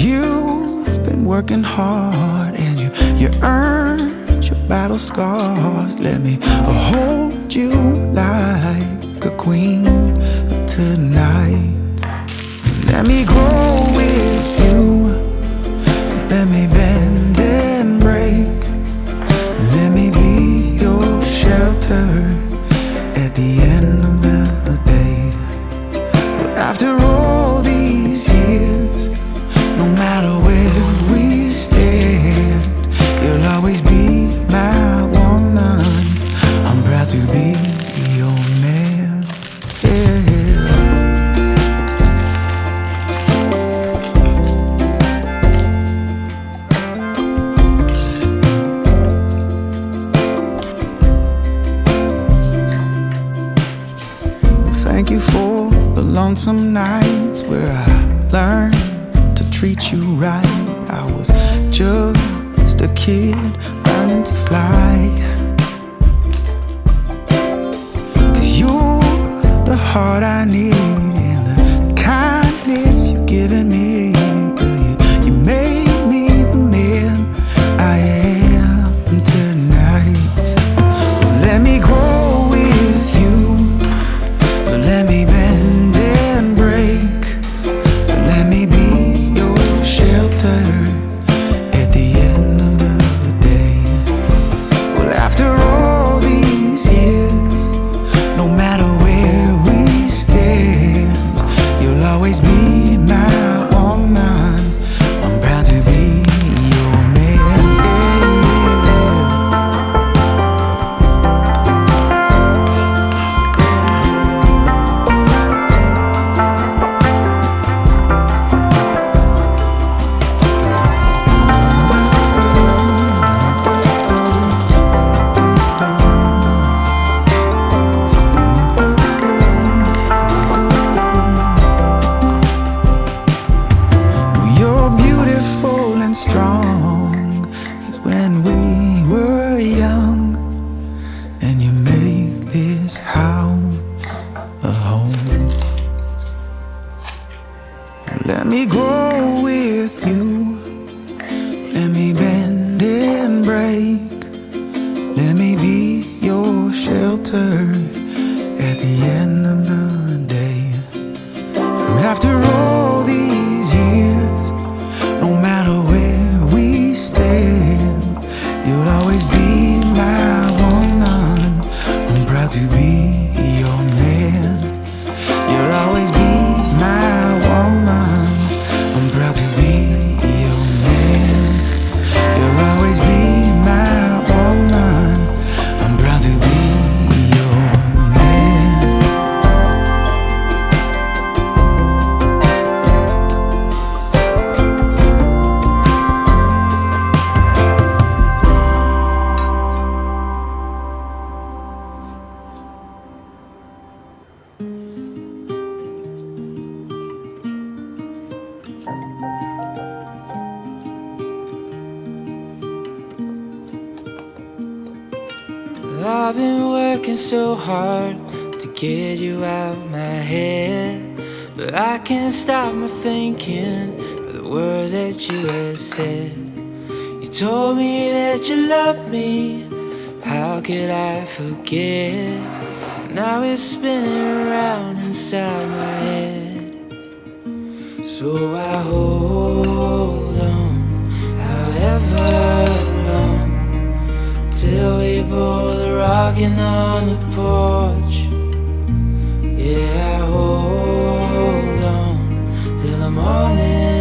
you've been working hard and you earned your battle scars. Let me hold you like a queen tonight. Let me grow with you. Let me bend and break. Let me be your shelter at the end of the day. But after all these years, no matter where we stand, you'll always be my woman. I'm proud to be your man. Thank you for the lonesome nights where I learned to treat you right. I was just a kid learning to fly. 'Cause you're the heart I need and the kindness you've given me. You made me the man I am tonight. Let me grow with you. Let me bend and break. Let me be your shelter at the end of the day. Well, after all these years, no matter where we stand, you'll always be my woman. I'm proud to be your man. You're beautiful and strong as when we were young, and you make this house a home. Let me grow with you. Let me bend and break. Let me be your shelter at the end of the day. And after all these years, no matter where we stand, you'll always be my woman. I'm proud to be your man. You'll always be my woman. I'm proud to be your man. You'll always be my woman. I'm proud to be your man. I've been working so hard to get you out my head, but I can't stop my thinking of the words that you have said. You told me that you loved me, how could I forget? Now it's spinning around inside my head. So I hold on, however long, till we both rocking on the porch. Yeah, I hold on till the morning